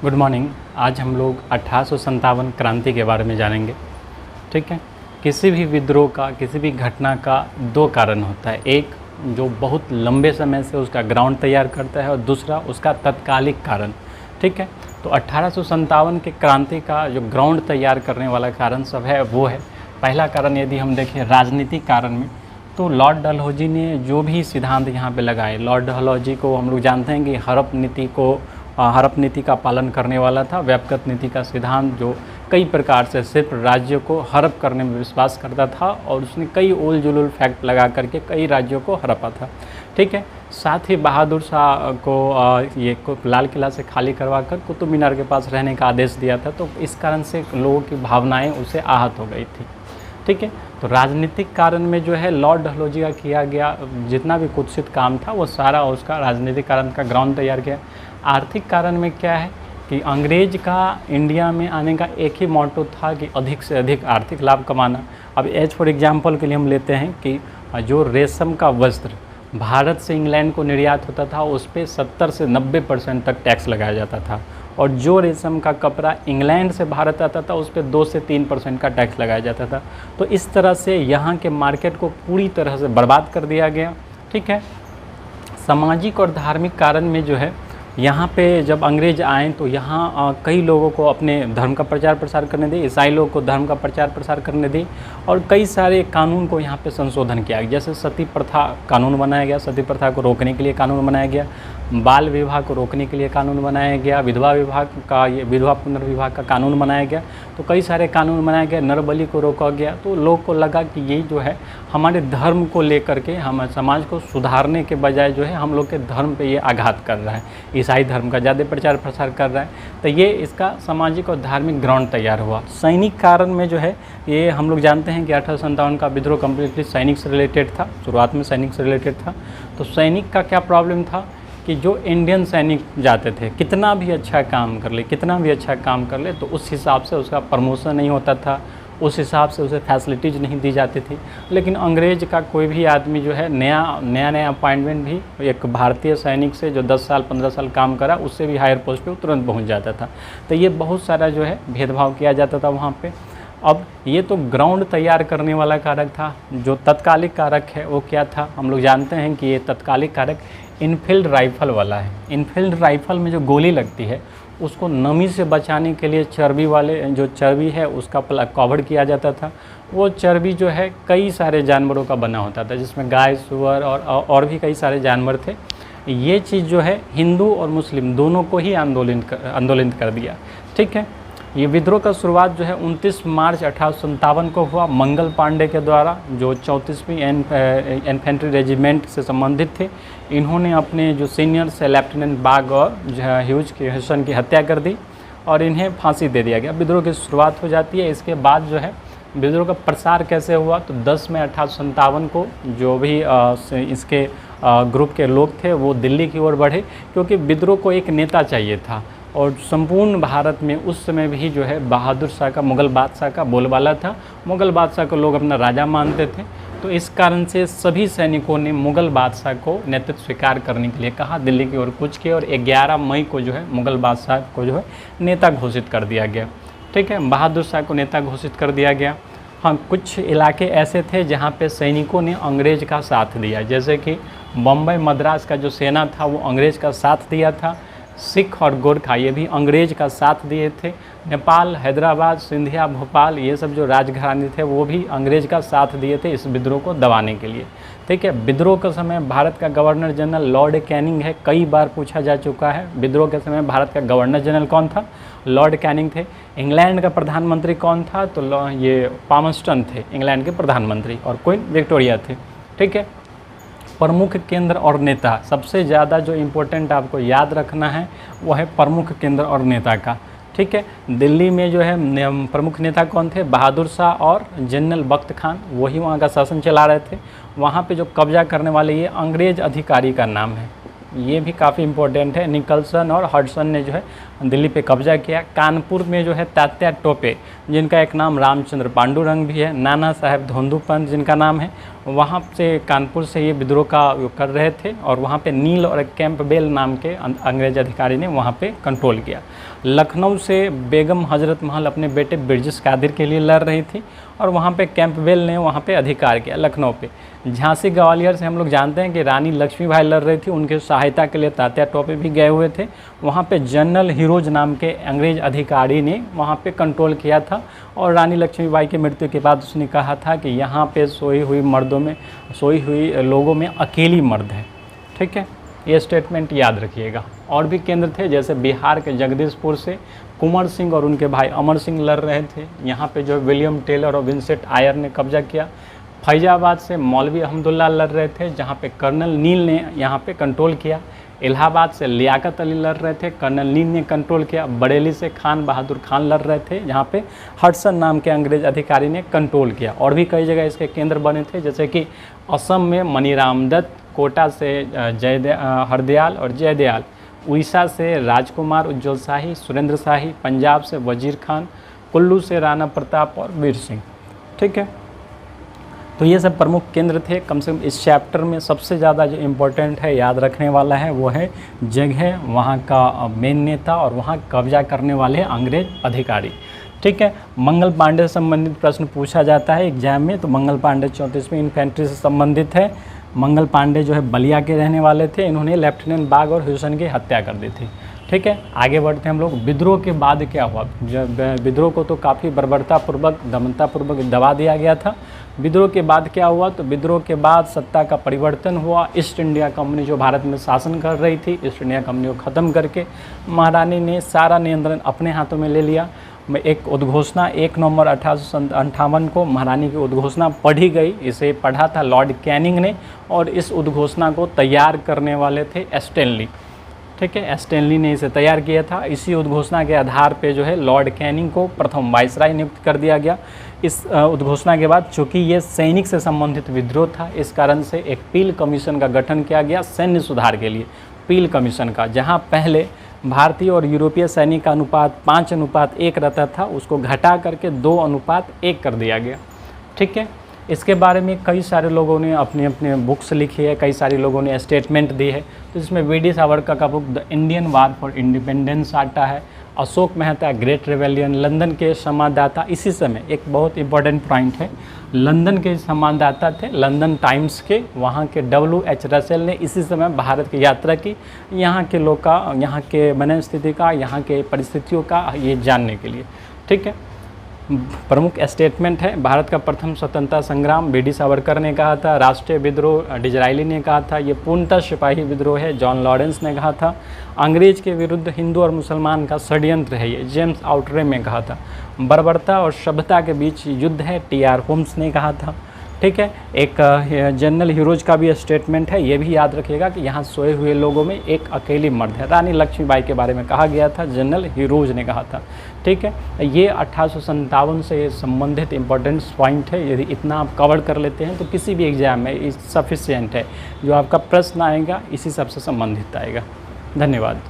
Good morning. आज हम लोग 1857 क्रांति के बारे में जानेंगे। ठीक है। किसी भी विद्रोह का, किसी भी घटना का दो कारण होता है। एक जो बहुत लंबे समय से उसका ग्राउंड तैयार करता है और दूसरा उसका तत्कालिक कारण। ठीक है। तो 1857 के क्रांति का जो ग्राउंड तैयार करने वाला कारण सब है वो है, पहला कारण यदि हम देखें राजनीतिक कारण में, तो लॉर्ड डलहौजी ने जो भी सिद्धांत यहाँ पे लगाए, लॉर्ड डलहौजी को हम लोग जानते हैं कि हड़प नीति का पालन करने वाला था। व्यक्तिगत नीति का सिद्धांत जो कई प्रकार से सिर्फ राज्यों को हड़प करने में विश्वास करता था और उसने कई उल जुलूल फैक्ट लगा करके कई राज्यों को हड़पा था। ठीक है। साथ ही बहादुर शाह को लाल किला से खाली करवा कर कुतुब मीनार के पास रहने का आदेश दिया था, तो इस कारण से लोगों की भावनाएं उसे आहत हो गई थी। ठीक है। तो राजनीतिक कारण में जो है लॉर्ड डलहौजी का किया गया जितना भी कुत्सित काम था वो सारा उसका राजनीतिक कारण का ग्राउंड तैयार किया। आर्थिक कारण में क्या है कि अंग्रेज का इंडिया में आने का एक ही मोटो था कि अधिक से अधिक आर्थिक लाभ कमाना। अब एज फॉर एग्जांपल के लिए हम लेते हैं कि जो रेशम का वस्त्र भारत से इंग्लैंड को निर्यात होता था उस पर 70 से 90% तक टैक्स लगाया जाता था, और जो रेशम का कपड़ा इंग्लैंड से भारत आता था उस पर 2 से 3% का टैक्स लगाया जाता था। तो इस तरह से यहाँ के मार्केट को पूरी तरह से बर्बाद कर दिया गया। ठीक है। सामाजिक और धार्मिक कारण में जो है यहाँ पे जब अंग्रेज आए तो यहाँ कई लोगों को अपने धर्म का प्रचार प्रसार करने दी, ईसाई लोगों को धर्म का प्रचार प्रसार करने दी, और कई सारे कानून को यहाँ पे संशोधन किया गया। जैसे सती प्रथा कानून बनाया गया, सती प्रथा को रोकने के लिए कानून बनाया गया, बाल विवाह को रोकने के लिए कानून बनाया गया, विधवा पुनर्विवाह का कानून बनाया गया। तो कई सारे कानून बनाए गए, नरबली को रोका गया। तो लोग को लगा कि ये जो है हमारे धर्म को लेकर के हमारे समाज को सुधारने के बजाय जो है हम लोग के धर्म पे ये आघात कर रहा है, ईसाई धर्म का ज़्यादा प्रचार प्रसार कर रहा है। तो ये इसका सामाजिक और धार्मिक ग्राउंड तैयार हुआ। सैनिक कारण में जो है ये हम लोग जानते हैं कि 1857 का विद्रोह कम्प्लीटली सैनिक से रिलेटेड था, शुरुआत में सैनिक से रिलेटेड था। तो सैनिक का क्या प्रॉब्लम था कि जो इंडियन सैनिक जाते थे कितना भी अच्छा काम कर ले तो उस हिसाब से उसका प्रमोशन नहीं होता था, उस हिसाब से उसे फैसिलिटीज़ नहीं दी जाती थी। लेकिन अंग्रेज का कोई भी आदमी जो है नया अपॉइंटमेंट भी एक भारतीय सैनिक से जो 10 साल 15 साल काम करा उससे भी हायर पोस्ट पे तुरंत पहुंच जाता था। तो ये बहुत सारा जो है भेदभाव किया जाता था वहाँ पे। अब ये तो ग्राउंड तैयार करने वाला कारक था। जो तत्कालिक कारक है वो क्या था, हम लोग जानते हैं कि ये तत्कालिक कारक इनफील्ड राइफ़ल वाला है। इनफील्ड राइफ़ल में जो गोली लगती है उसको नमी से बचाने के लिए चर्बी है उसका कवर किया जाता था। वो चर्बी जो है कई सारे जानवरों का बना होता था, जिसमें गाय, सुअर और भी कई सारे जानवर थे। ये चीज़ जो है हिंदू और मुस्लिम दोनों को ही आंदोलित कर दिया। ठीक है। ये विद्रोह का शुरुआत जो है 29 मार्च 1857 को हुआ मंगल पांडे के द्वारा, जो 34वीं इन्फेंट्री रेजिमेंट से संबंधित थे। इन्होंने अपने जो सीनियर से लेफ्टिनेंट बाग और ह्यूज हसन की हत्या कर दी और इन्हें फांसी दे दिया गया। विद्रोह की शुरुआत हो जाती है। इसके बाद जो है विद्रोह का प्रसार कैसे हुआ, तो 10 मई 1857 को जो भी इसके ग्रुप के लोग थे वो दिल्ली की ओर बढ़े, क्योंकि विद्रोह को एक नेता चाहिए था। और संपूर्ण भारत में उस समय भी जो है बहादुर शाह का, मुग़ल बादशाह का बोलबाला था। मुग़ल बादशाह को लोग अपना राजा मानते थे। तो इस कारण से सभी सैनिकों ने मुग़ल बादशाह को नेतृत्व स्वीकार करने के लिए कहा, दिल्ली की ओर कूच किए और 11 मई को जो है मुग़ल बादशाह को जो है नेता घोषित कर दिया गया। ठीक है। बहादुर शाह को नेता घोषित कर दिया गया। हाँ, कुछ इलाके ऐसे थे जहाँ पे सैनिकों ने अंग्रेज का साथ दिया, जैसे कि बम्बई मद्रास का जो सेना था वो अंग्रेज का साथ दिया था। सिख और गोरखा ये भी अंग्रेज का साथ दिए थे। नेपाल, हैदराबाद, सिंधिया, भोपाल ये सब जो राजघराने थे वो भी अंग्रेज का साथ दिए थे इस विद्रोह को दबाने के लिए। ठीक है। विद्रोह के समय भारत का गवर्नर जनरल लॉर्ड कैनिंग है, कई बार पूछा जा चुका है। विद्रोह के समय भारत का गवर्नर जनरल कौन था, लॉर्ड कैनिंग थे। इंग्लैंड का प्रधानमंत्री कौन था, तो ये पामस्टन थे इंग्लैंड के प्रधानमंत्री, और क्वीन विक्टोरिया थे। ठीक है। प्रमुख केंद्र और नेता, सबसे ज़्यादा जो इम्पोर्टेंट आपको याद रखना है वो है प्रमुख केंद्र और नेता का। ठीक है। दिल्ली में जो है प्रमुख नेता कौन थे, बहादुर शाह और जनरल बख्त खान, वही वहाँ का शासन चला रहे थे। वहाँ पे जो कब्जा करने वाले ये अंग्रेज अधिकारी का नाम है, ये भी काफ़ी इम्पोर्टेंट है। निकलसन और हडसन ने जो है दिल्ली पे कब्जा किया। कानपुर में जो है तात्या टोपे, जिनका एक नाम रामचंद्र पांडुरंग भी है, नाना साहेब धोंदूपंत जिनका नाम है, वहाँ से कानपुर से ये विद्रोह का कर रहे थे और वहाँ पे नील और कैंपबेल नाम के अंग्रेज अधिकारी ने वहाँ पे कंट्रोल किया। लखनऊ से बेगम हजरत महल अपने बेटे बिरजिस कादिर के लिए लड़ रही थी और वहाँ पे कैंपबेल ने वहाँ पे अधिकार किया लखनऊ पे। झांसी ग्वालियर से हम लोग जानते हैं कि रानी लक्ष्मीबाई लड़ रही थी, उनके सहायता के लिए तात्या टोपे भी गए हुए थे। वहाँ पे जनरल हीरोज नाम के अंग्रेज अधिकारी ने वहाँ पे कंट्रोल किया था और रानी लक्ष्मीबाई की मृत्यु के बाद उसने कहा था कि यहाँ पे सोई हुई लोगों में अकेली मर्द है। ठीक है, ये स्टेटमेंट याद रखिएगा। और भी केंद्र थे, जैसे बिहार के जगदीशपुर से कुंवर सिंह और उनके भाई अमर सिंह लड़ रहे थे, यहाँ पे जो विलियम टेलर और विंसेंट आयर ने कब्जा किया। फैजाबाद से मौलवी अहमदुल्ला लड़ रहे थे, जहाँ पे कर्नल नील ने यहाँ पे कंट्रोल किया। इलाहाबाद से लियाकत अली लड़ रहे थे, कर्नल नील ने कंट्रोल किया। बरेली से खान बहादुर खान लड़ रहे थे, जहाँ पे हडसन नाम के अंग्रेज अधिकारी ने कंट्रोल किया। और भी कई जगह इसके केंद्र बने थे, जैसे कि असम में मनीराम दत्त, कोटा से हरदयाल और जयदयाल, उड़ीसा से राजकुमार उज्ज्वल शाही, सुरेंद्र शाही, पंजाब से वजीर खान, कुल्लू से राणा प्रताप और वीर सिंह। ठीक है, तो ये सब प्रमुख केंद्र थे। कम से कम इस चैप्टर में सबसे ज़्यादा जो इम्पोर्टेंट है, याद रखने वाला है, वो है जगह, वहाँ का मेन नेता और वहाँ कब्जा करने वाले अंग्रेज अधिकारी। ठीक है, मंगल पांडे से संबंधित प्रश्न पूछा जाता है एग्जाम में, तो मंगल पांडे 34वीं इन्फेंट्री से संबंधित है। मंगल पांडे जो है बलिया के रहने वाले थे, इन्होंने लेफ्टिनेंट बाग और ह्यूसन की हत्या कर दी थी। ठीक है, आगे बढ़ते हैं हम लोग। विद्रोह के बाद क्या हुआ? जब विद्रोह को तो काफ़ी बर्बरतापूर्वक, दमनतापूर्वक दबा दिया गया था। विद्रोह के बाद क्या हुआ? तो विद्रोह के बाद सत्ता का परिवर्तन हुआ। ईस्ट इंडिया कंपनी जो भारत में शासन कर रही थी, ईस्ट इंडिया कंपनी को ख़त्म करके महारानी ने सारा नियंत्रण अपने हाथों में ले लिया। एक उद्घोषणा 1 नवंबर 1858 को महारानी की उद्घोषणा पढ़ी गई। इसे पढ़ा था लॉर्ड कैनिंग ने और इस उद्घोषणा को तैयार करने वाले थे स्टैनली। ठीक है, स्टैनली ने इसे तैयार किया था। इसी उद्घोषणा के आधार पे जो है लॉर्ड कैनिंग को प्रथम वाइसराय नियुक्त कर दिया गया। इस उद्घोषणा के बाद चूँकि ये सैनिक से संबंधित विद्रोह था, इस कारण से एक पील कमीशन का गठन किया गया सैन्य सुधार के लिए। पील कमीशन का, जहाँ पहले भारतीय और यूरोपीय सैनिक का अनुपात 5:1 रहता था, उसको घटा करके 2:1 कर दिया गया। ठीक है, इसके बारे में कई सारे लोगों ने अपने अपने बुक्स लिखी है, कई सारे लोगों ने स्टेटमेंट दी है। तो इसमें वी.डी. सावरकर का book the Indian war for independence आता है। Ashok Mehta great rebellion, London के संवाददाता, इसी समय एक बहुत इंपॉर्टेंट पॉइंट है, लंदन के संवाददाता थे लंदन टाइम्स के, वहाँ के W.H. रसेल ने इसी समय भारत की यात्रा की, यहाँ के लोग का, यहाँ के मन स्थिति का, यहाँ के परिस्थितियों का ये जानने के लिए। ठीक है, प्रमुख स्टेटमेंट है। भारत का प्रथम स्वतंत्रता संग्राम वी.डी. सावरकर ने कहा था। राष्ट्रीय विद्रोह डिजरायली ने कहा था। ये पूर्णतः सिपाही विद्रोह है, जॉन लॉरेंस ने कहा था। अंग्रेज के विरुद्ध हिंदू और मुसलमान का षड्यंत्र है, ये जेम्स आउटरे में कहा था। बर्बरता और सभ्यता के बीच युद्ध है, T.R. होम्स ने कहा था। ठीक है, एक जनरल हीरोज का भी स्टेटमेंट है, ये भी याद रखिएगा कि यहाँ सोए हुए लोगों में एक अकेली मर्द है। रानी लक्ष्मीबाई के बारे में कहा गया था, जनरल हीरोज ने कहा था। ठीक है, ये 1857 से संबंधित इंपॉर्टेंट पॉइंट है। यदि इतना आप कवर कर लेते हैं तो किसी भी एग्जाम में सफिशिएंट है। जो आपका प्रश्न आएगा इसी सबसे संबंधित आएगा। धन्यवाद।